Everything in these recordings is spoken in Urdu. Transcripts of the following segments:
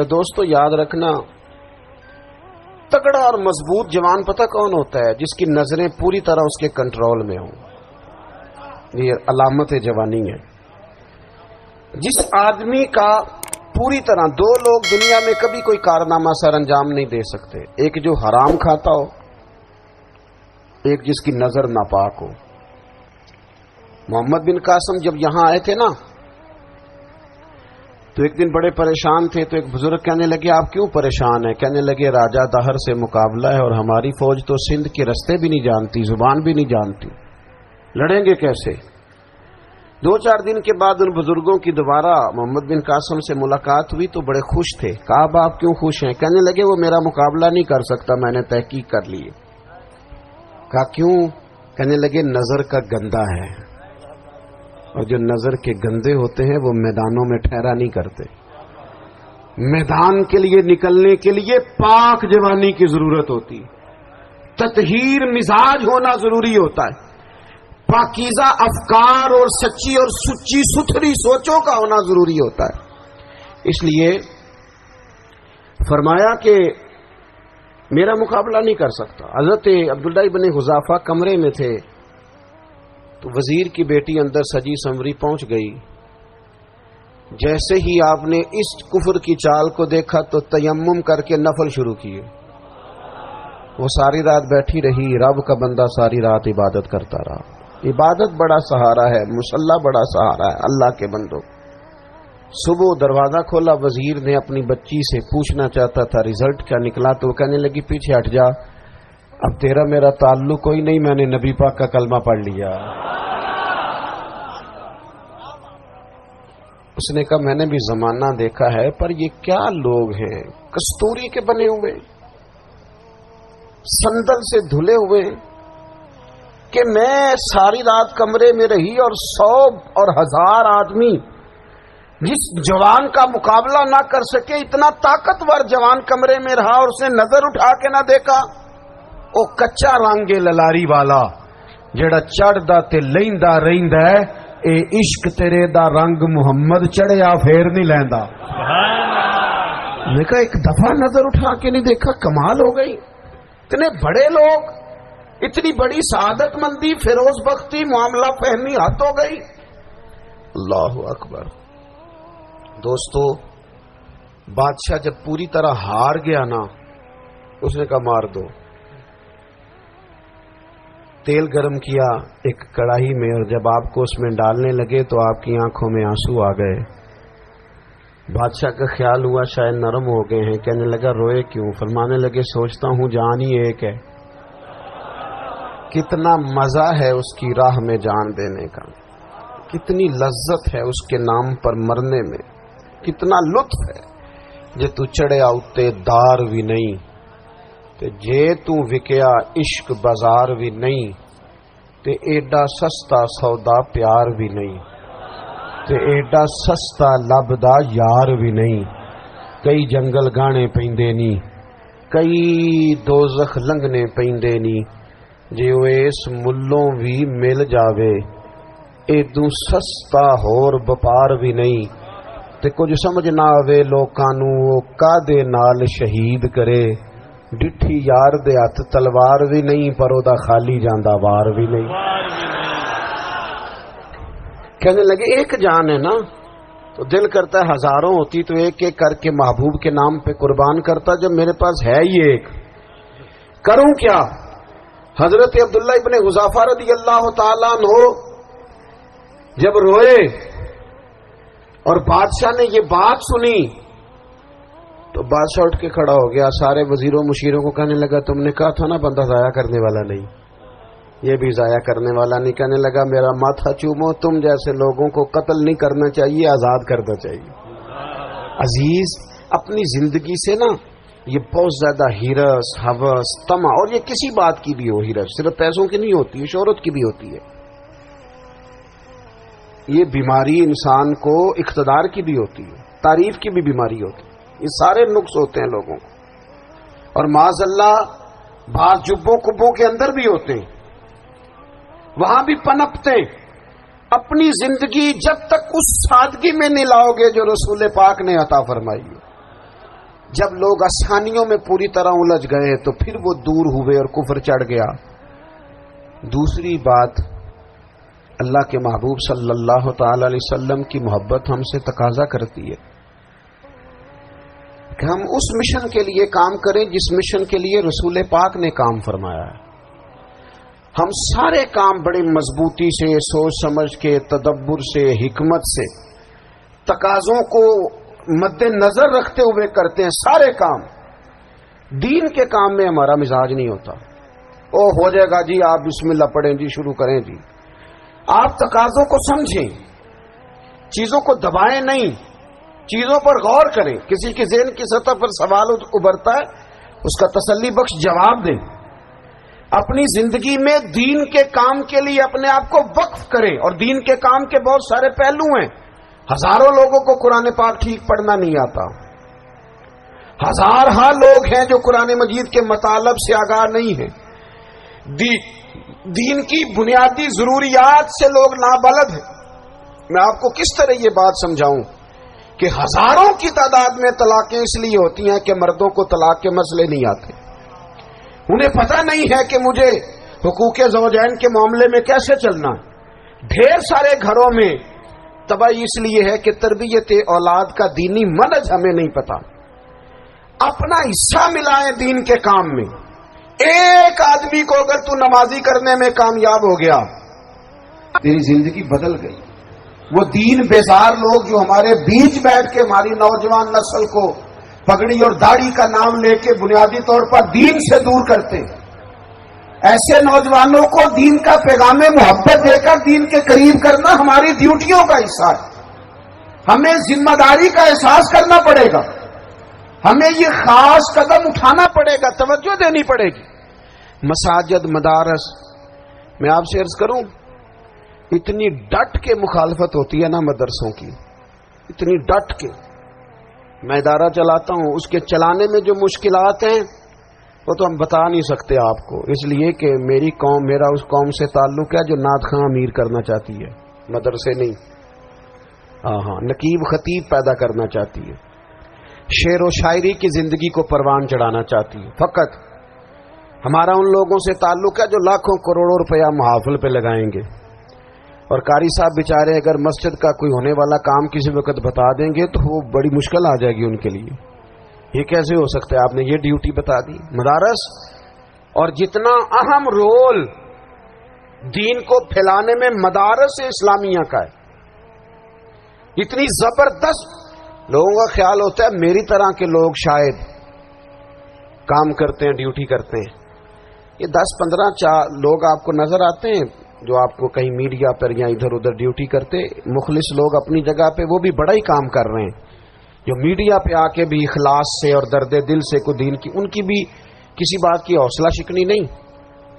دوستو یاد رکھنا، تگڑا اور مضبوط جوان پتہ کون ہوتا ہے؟ جس کی نظریں پوری طرح اس کے کنٹرول میں ہوں. یہ علامت جوانی ہے. جس آدمی کا پوری طرح، دو لوگ دنیا میں کبھی کوئی کارنامہ سر انجام نہیں دے سکتے، ایک جو حرام کھاتا ہو، ایک جس کی نظر ناپاک ہو. محمد بن قاسم جب یہاں آئے تھے نا، تو ایک دن بڑے پریشان تھے. تو ایک بزرگ کہنے لگے آپ کیوں پریشان ہیں؟ کہنے لگے راجہ دہر سے مقابلہ ہے اور ہماری فوج تو سندھ کے رستے بھی نہیں جانتی، زبان بھی نہیں جانتی، لڑیں گے کیسے؟ 2-4 دن کے بعد ان بزرگوں کی دوبارہ محمد بن قاسم سے ملاقات ہوئی تو بڑے خوش تھے. کہا اب آپ کیوں خوش ہیں؟ کہنے لگے وہ میرا مقابلہ نہیں کر سکتا، میں نے تحقیق کر لی. کہا کیوں؟ کہنے لگے نظر کا گندا ہے، اور جو نظر کے گندے ہوتے ہیں وہ میدانوں میں ٹھہرا نہیں کرتے. میدان کے لیے نکلنے کے لیے پاک جوانی کی ضرورت ہوتی، تطہیر مزاج ہونا ضروری ہوتا ہے، پاکیزہ افکار اور سچی اور سچی ستھری سوچوں کا ہونا ضروری ہوتا ہے. اس لیے فرمایا کہ میرا مقابلہ نہیں کر سکتا. حضرت عبداللہ ابن حذافہ کمرے میں تھے تو وزیر کی بیٹی اندر سجی سنوری پہنچ گئی. جیسے ہی آپ نے اس کفر کی چال کو دیکھا تو تیمم کر کے نفل شروع کیے. وہ ساری رات بیٹھی رہی، رب کا بندہ ساری رات عبادت کرتا رہا. عبادت بڑا سہارا ہے، مصلی بڑا سہارا ہے اللہ کے بندوں. صبح دروازہ کھولا، وزیر نے اپنی بچی سے پوچھنا چاہتا تھا رزلٹ کیا نکلا، تو وہ کہنے لگی پیچھے ہٹ جا، اب تیرا میرا تعلق کوئی نہیں، میں نے نبی پاک کا کلمہ پڑھ لیا. اس نے کہا میں نے بھی زمانہ دیکھا ہے، پر یہ کیا لوگ ہیں، کستوری کے بنے ہوئے، سندل سے دھلے ہوئے، کہ میں ساری رات کمرے میں رہی اور 100 اور 1000 آدمی جس جوان کا مقابلہ نہ کر سکے، اتنا طاقتور جوان کمرے میں رہا اور اس نے نظر اٹھا کے نہ دیکھا. او کچا رنگ للاری والا جڑا چڑھدا تے لیندا رہندا ہے، اے عشق تیرے دا رنگ محمد چڑھیا پھر نہیں لیندا. میں کہا ایک دفعہ نظر اٹھا کے نہیں دیکھا، کمال ہو گئی. اتنے بڑے لوگ، اتنی بڑی سعادت مندی، فیروز بختی، معاملہ فہمی حد ہو گئی. اللہ اکبر. دوستو بادشاہ جب پوری طرح ہار گیا نا، اس نے کہا مار دو. تیل گرم کیا ایک کڑاہی میں، اور جب آپ کو اس میں ڈالنے لگے تو آپ کی آنکھوں میں آنسو آ گئے. بادشاہ کا خیال ہوا شاید نرم ہو گئے ہیں. کہنے لگا روئے کیوں؟ فرمانے لگے سوچتا ہوں جان ہی ایک ہے، کتنا مزہ ہے اس کی راہ میں جان دینے کا، کتنی لذت ہے اس کے نام پر مرنے میں، کتنا لطف ہے. جے تو چڑھیا اتے دار بھی نہیں، تے جے تو وکیا عشق بازار بھی نہیں، تے ایڈا سستا سودا پیار بھی نہیں، تے ایڈا سستا لبدا یار بھی نہیں. کئی جنگل گانے پیندے نی، کئی دوزخ لنگنے پیندے نی، جے وہ اس ملوں بھی مل جاوے ایدوں سستا ہور بپار بھی نہیں. تے کچھ سمجھ نہ آوے لوکاں نوں وہ کادے نال شہید کرے، ڈٹھی یار دے ہاتھ تلوار بھی نہیں، پر او دا خالی جاندا وار بھی نہیں. کہنے لگے ایک جان ہے نا، تو دل کرتا ہے ہزاروں ہوتی تو ایک ایک کر کے محبوب کے نام پہ قربان کرتا. جب میرے پاس ہے ہی ایک، کروں کیا؟ حضرت عبداللہ ابن حذافہ رضی اللہ تعالیٰ عنہ جب روئے اور بادشاہ نے یہ بات سنی تو بادشاہ اٹھ کے کھڑا ہو گیا. سارے وزیروں مشیروں کو کہنے لگا تم نے کہا تھا نا بندہ ضائع کرنے والا نہیں، یہ بھی ضائع کرنے والا نہیں. کہنے لگا میرا ماتھا چومو، تم جیسے لوگوں کو قتل نہیں کرنا چاہیے، آزاد کرنا چاہیے. عزیز اپنی زندگی سے نا یہ بہت زیادہ ہرس، ہوس، طمع، اور یہ کسی بات کی بھی ہو، ہرس صرف پیسوں کی نہیں ہوتی ہے، شہرت کی بھی ہوتی ہے. یہ بیماری انسان کو اقتدار کی بھی ہوتی ہے، تعریف کی بھی بیماری ہوتی ہے. یہ سارے نقص ہوتے ہیں لوگوں کو، اور معاذ اللہ بعض جبوں کبوں کے اندر بھی ہوتے ہیں، وہاں بھی پنپتے. اپنی زندگی جب تک اس سادگی میں نہیں لاؤ گے جو رسول پاک نے عطا فرمائی ہے، جب لوگ آسانیوں میں پوری طرح الجھ گئے تو پھر وہ دور ہوئے اور کفر چڑھ گیا۔ دوسری بات، اللہ کے محبوب صلی اللہ تعالی علیہ وسلم کی محبت ہم سے تقاضا کرتی ہے کہ ہم اس مشن کے لیے کام کریں جس مشن کے لیے رسول پاک نے کام فرمایا ہے۔ ہم سارے کام بڑے مضبوطی سے، سوچ سمجھ کے، تدبر سے، حکمت سے، تقاضوں کو مد نظر رکھتے ہوئے کرتے ہیں سارے کام۔ دین کے کام میں ہمارا مزاج نہیں ہوتا، او ہو جائے گا جی، آپ بسم اللہ پڑھیں جی، شروع کریں جی۔ آپ تقاضوں کو سمجھیں، چیزوں کو دبائیں نہیں، چیزوں پر غور کریں۔ کسی کے ذہن کی سطح پر سوال ابھرتا ہے، اس کا تسلی بخش جواب دیں۔ اپنی زندگی میں دین کے کام کے لیے اپنے آپ کو وقف کریں، اور دین کے کام کے بہت سارے پہلو ہیں۔ ہزاروں لوگوں کو قرآن پاک ٹھیک پڑھنا نہیں آتا، ہزارہ لوگ ہیں جو قرآن مجید کے مطالب سے آگاہ نہیں ہیں، دین کی بنیادی ضروریات سے لوگ نابلد ہیں۔ میں آپ کو کس طرح یہ بات سمجھاؤں کہ ہزاروں کی تعداد میں طلاقیں اس لیے ہوتی ہیں کہ مردوں کو طلاق کے مسئلے نہیں آتے، انہیں پتہ نہیں ہے کہ مجھے حقوق زوجین کے معاملے میں کیسے چلنا ہے۔ ڈھیر سارے گھروں میں تباہی اس لیے ہے کہ تربیت اولاد کا دینی منہج ہمیں نہیں پتا۔ اپنا حصہ ملائیں دین کے کام میں۔ ایک آدمی کو اگر تو نمازی کرنے میں کامیاب ہو گیا، تیری زندگی بدل گئی۔ وہ دین بیزار لوگ جو ہمارے بیچ بیٹھ کے ہماری نوجوان نسل کو پگڑی اور داڑھی کا نام لے کے بنیادی طور پر دین سے دور کرتے، ایسے نوجوانوں کو دین کا پیغام محبت دے کر دین کے قریب کرنا ہماری ڈیوٹیوں کا حصہ ہے۔ ہمیں ذمہ داری کا احساس کرنا پڑے گا، ہمیں یہ خاص قدم اٹھانا پڑے گا، توجہ دینی پڑے گی۔ مساجد، مدارس، میں آپ سے عرض کروں، اتنی ڈٹ کے مخالفت ہوتی ہے نا مدرسوں کی، اتنی ڈٹ کے۔ میں ادارہ چلاتا ہوں، اس کے چلانے میں جو مشکلات ہیں وہ تو ہم بتا نہیں سکتے آپ کو، اس لیے کہ میری قوم، میرا اس قوم سے تعلق ہے جو نعت خواں امیر کرنا چاہتی ہے، مدرسے نہیں، ہاں نقیب خطیب پیدا کرنا چاہتی ہے، شعر و شاعری کی زندگی کو پروان چڑھانا چاہتی ہے۔ فقط ہمارا ان لوگوں سے تعلق ہے جو لاکھوں کروڑوں روپیہ محافل پہ لگائیں گے، اور قاری صاحب بیچارے اگر مسجد کا کوئی ہونے والا کام کسی وقت بتا دیں گے تو وہ بڑی مشکل آ جائے گی ان کے لیے۔ یہ کیسے ہو سکتا ہے، آپ نے یہ ڈیوٹی بتا دی۔ مدارس اور جتنا اہم رول دین کو پھیلانے میں مدارس اسلامیہ کا ہے، اتنی زبردست، لوگوں کا خیال ہوتا ہے میری طرح کے لوگ شاید کام کرتے ہیں، ڈیوٹی کرتے ہیں۔ یہ 10-15 لوگ آپ کو نظر آتے ہیں جو آپ کو کہیں میڈیا پر یا ادھر ادھر ڈیوٹی کرتے، مخلص لوگ اپنی جگہ پہ، وہ بھی بڑا ہی کام کر رہے ہیں، جو میڈیا پہ آ کے بھی اخلاص سے اور درد دل سے کو دین کی، ان کی بھی کسی بات کی حوصلہ شکنی نہیں،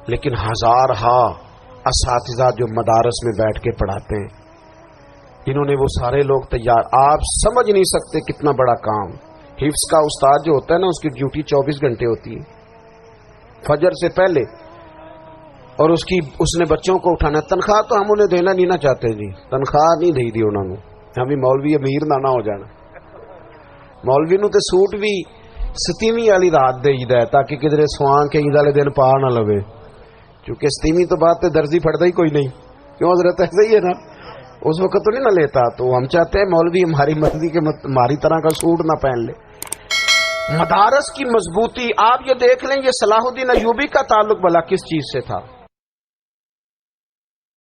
لیکن ہزارہ اساتذہ جو مدارس میں بیٹھ کے پڑھاتے ہیں، جنہوں نے وہ سارے لوگ تیار، آپ سمجھ نہیں سکتے کتنا بڑا کام۔ حفظ کا استاد جو ہوتا ہے نا، اس کی ڈیوٹی 24 گھنٹے ہوتی ہے فجر سے پہلے، اور اس نے بچوں کو اٹھانا۔ تنخواہ تو ہم انہیں دینا نہیں نہ چاہتے جی، تنخواہ نہیں دی انہوں نے، ہمیں مولوی امیر نہ ہو جانا، مولوی نو تے سوٹ بھی 27ویں والی رات دے ہے تاکہ کدھر سوان کے عید والے دن پا نہ لوے، کیونکہ 27ویں تو بعد تے درزی پھڑتا ہی کوئی نہیں، کیوں حضرت ایسا ہی ہے نا، اس وقت تو نہیں نہ لیتا، تو ہم چاہتے ہیں مولوی ہماری مرضی کے ہماری طرح کا سوٹ نہ پہن لے۔ مدارس کی مضبوطی، آپ یہ دیکھ لیں، یہ صلاح الدین ایوبی کا تعلق بھلا کس چیز سے تھا؟